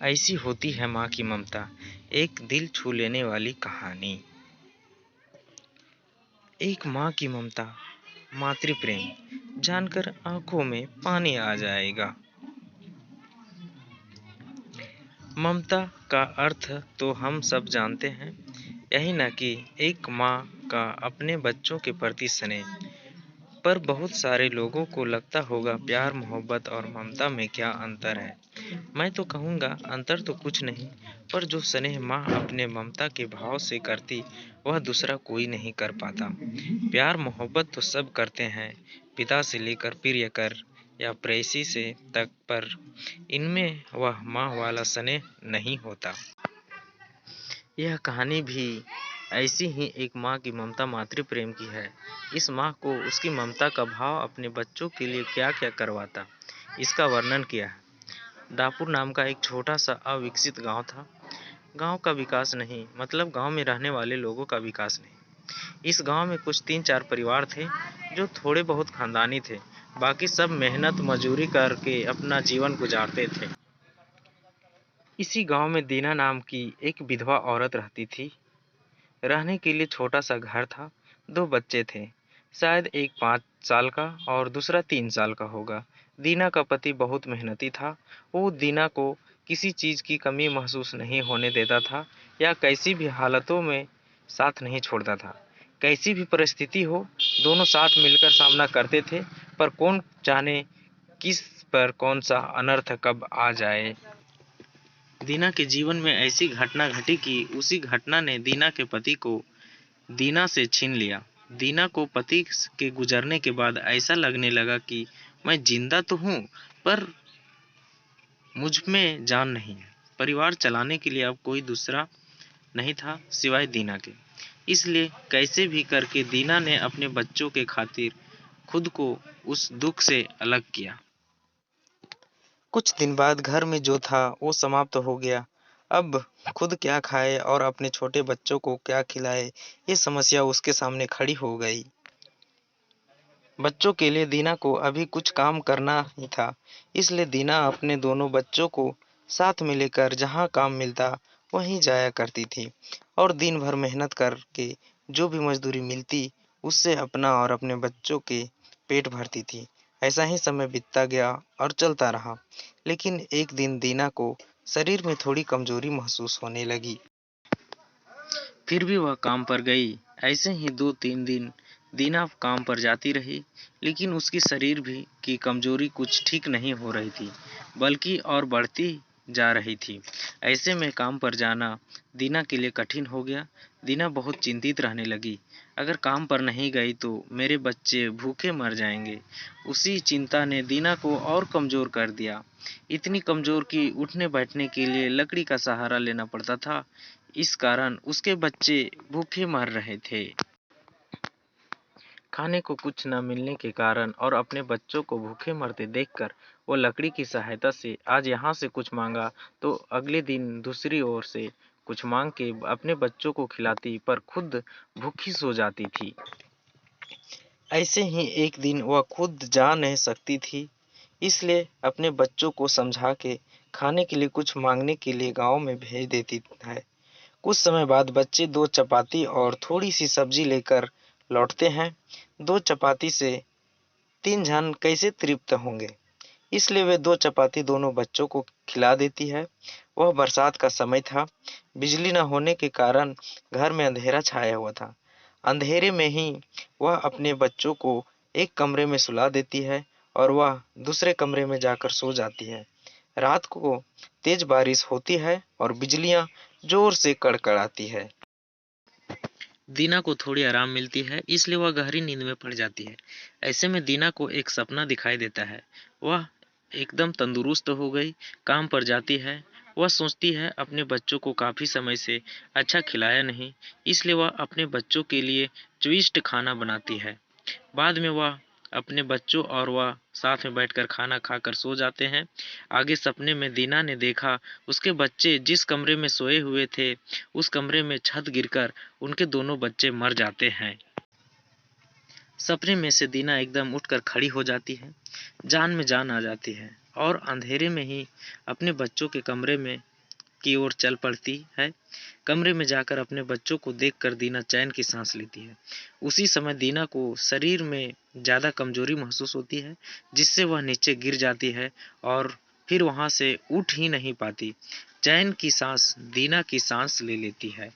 ऐसी होती है माँ की ममता, एक दिल छू लेने वाली कहानी। एक माँ की ममता, मातृ प्रेम जानकर आंखों में पानी आ जाएगा। ममता का अर्थ तो हम सब जानते हैं, यही ना कि एक माँ का अपने बच्चों के प्रति स्नेह। पर बहुत सारे लोगों को लगता होगा प्यार, मोहब्बत और ममता में क्या अंतर है। मैं तो कहूँगा अंतर तो कुछ नहीं, पर जो स्नेह माँ अपने ममता के भाव से करती वह दूसरा कोई नहीं कर पाता। प्यार मोहब्बत तो सब करते हैं, पिता से लेकर प्रियकर या प्रेयसी से तक, पर इनमें वह माँ वाला स्नेह नहीं होता। यह कहानी भी ऐसी ही एक माँ की ममता, मातृ प्रेम की है। इस माँ को उसकी ममता का भाव अपने बच्चों के लिए क्या क्या करवाता, इसका वर्णन किया है। डापुर नाम का एक छोटा सा अविकसित गांव था। गांव का विकास नहीं, मतलब गांव में रहने वाले लोगों का विकास नहीं। इस गांव में कुछ 3-4 परिवार थे जो थोड़े बहुत खानदानी थे, बाकी सब मेहनत मजूरी करके अपना जीवन गुजारते थे। इसी गांव में दीना नाम की एक विधवा औरत रहती थी। रहने के लिए छोटा सा घर था। 2 बच्चे थे, शायद एक 5 साल का और दूसरा 3 साल का होगा। दीना का पति बहुत मेहनती था। वो दीना को किसी चीज़ की कमी महसूस नहीं होने देता था या कैसी भी हालतों में साथ नहीं छोड़ता था। कैसी भी परिस्थिति हो, दोनों साथ मिलकर सामना करते थे, पर कौन जाने किस पर कौन सा अनर्थ कब आ जाए। दीना के जीवन में ऐसी घटना घटी कि उसी घटना ने दीना के पति को दीना से छीन लिया। दीना को पति के गुजरने के बाद ऐसा लगने लगा कि मैं जिंदा तो हूँ, पर मुझ में जान नहीं है। परिवार चलाने के लिए अब कोई दूसरा नहीं था सिवाय दीना के। इसलिए कैसे भी करके दीना ने अपने बच्चों के खातिर खुद को उस दुख से अलग किया। कुछ दिन बाद घर में जो था वो समाप्त हो गया। अब खुद क्या खाए और अपने छोटे बच्चों को क्या खिलाए, ये समस्या उसके सामने खड़ी हो गई। बच्चों के लिए दीना को अभी कुछ काम करना ही था, इसलिए दीना अपने दोनों बच्चों को साथ में लेकर जहाँ काम मिलता वहीं जाया करती थी और दिन भर मेहनत करके जो भी मजदूरी मिलती उससे अपना और अपने बच्चों के पेट भरती थी। ऐसा ही समय बीतता गया और चलता रहा, लेकिन एक दिन दीना को शरीर में थोड़ी कमजोरी महसूस होने लगी। फिर भी वह काम पर गई। ऐसे ही 2-3 दिन दीना काम पर जाती रही, लेकिन उसकी शरीर भी की कमजोरी कुछ ठीक नहीं हो रही थी, बल्कि और बढ़ती जा रही थी। ऐसे में काम पर जाना दीना के लिए कठिन हो गया। दीना बहुत चिंतित रहने लगी, अगर काम पर नहीं गई तो मेरे बच्चे भूखे मर जाएंगे। उसी चिंता ने दीना को और कमजोर कर दिया, इतनी कमजोर कि उठने बैठने के लिए लकड़ी का सहारा लेना पड़ता था। इस कारण उसके बच्चे भूखे मर रहे थे। खाने को कुछ न मिलने के कारण और अपने बच्चों को भूखे मरते देखकर वो लकड़ी की सहायता से आज यहाँ से कुछ मांगा तो अगले दिन दूसरी ओर से कुछ मांग के अपने बच्चों को खिलाती, पर खुद भूखी सो जाती थी। ऐसे ही एक दिन वह खुद जा नहीं सकती थी, इसलिए अपने बच्चों को समझा के खाने के लिए कुछ मांगने के लिए गांव में भेज देती है। कुछ समय बाद बच्चे 2 चपाती और थोड़ी सी सब्जी लेकर लौटते हैं। 2 चपाती से 3 जन कैसे तृप्त होंगे, इसलिए वे 2 चपाती दोनों बच्चों को खिला देती है। वह बरसात का समय था, बिजली न होने के कारण घर में अंधेरा छाया हुआ था। अंधेरे में ही वह अपने बच्चों को एक कमरे में सुला देती है और वह दूसरे कमरे में जाकर सो जाती है। रात को तेज बारिश होती है और बिजलियां जोर से कड़कड़ाती है। दीना को थोड़ी आराम मिलती है, इसलिए वह गहरी नींद में पड़ जाती है। ऐसे में दीना को एक सपना दिखाई देता है। वह एकदम तंदुरुस्त हो गई, काम पर जाती है। वह सोचती है अपने बच्चों को काफ़ी समय से अच्छा खिलाया नहीं, इसलिए वह अपने बच्चों के लिए चविष्ट खाना बनाती है। बाद में वह अपने बच्चों और वह साथ में बैठकर खाना खाकर सो जाते हैं। आगे सपने में दीना ने देखा उसके बच्चे जिस कमरे में सोए हुए थे, उस कमरे में छत गिरकर उनके दोनों बच्चे मर जाते हैं। सपने में से दीना एकदम उठकर खड़ी हो जाती है, जान में जान आ जाती है और अंधेरे में ही अपने बच्चों के कमरे में की ओर चल पड़ती है। कमरे में जाकर अपने बच्चों को देखकर दीना चैन की सांस लेती है। उसी समय दीना को शरीर में ज़्यादा कमजोरी महसूस होती है, जिससे वह नीचे गिर जाती है और फिर वहां से उठ ही नहीं पाती। चैन की सांस दीना की सांस ले लेती है।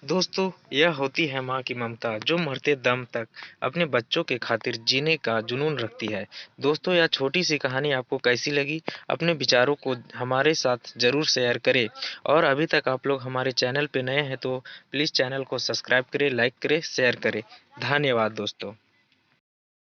दोस्तों, यह होती है माँ की ममता, जो मरते दम तक अपने बच्चों के खातिर जीने का जुनून रखती है। दोस्तों, यह छोटी सी कहानी आपको कैसी लगी? अपने विचारों को हमारे साथ ज़रूर शेयर करें। और अभी तक आप लोग हमारे चैनल पे नए हैं तो प्लीज़ चैनल को सब्सक्राइब करें, लाइक करें, शेयर करें। धन्यवाद दोस्तों।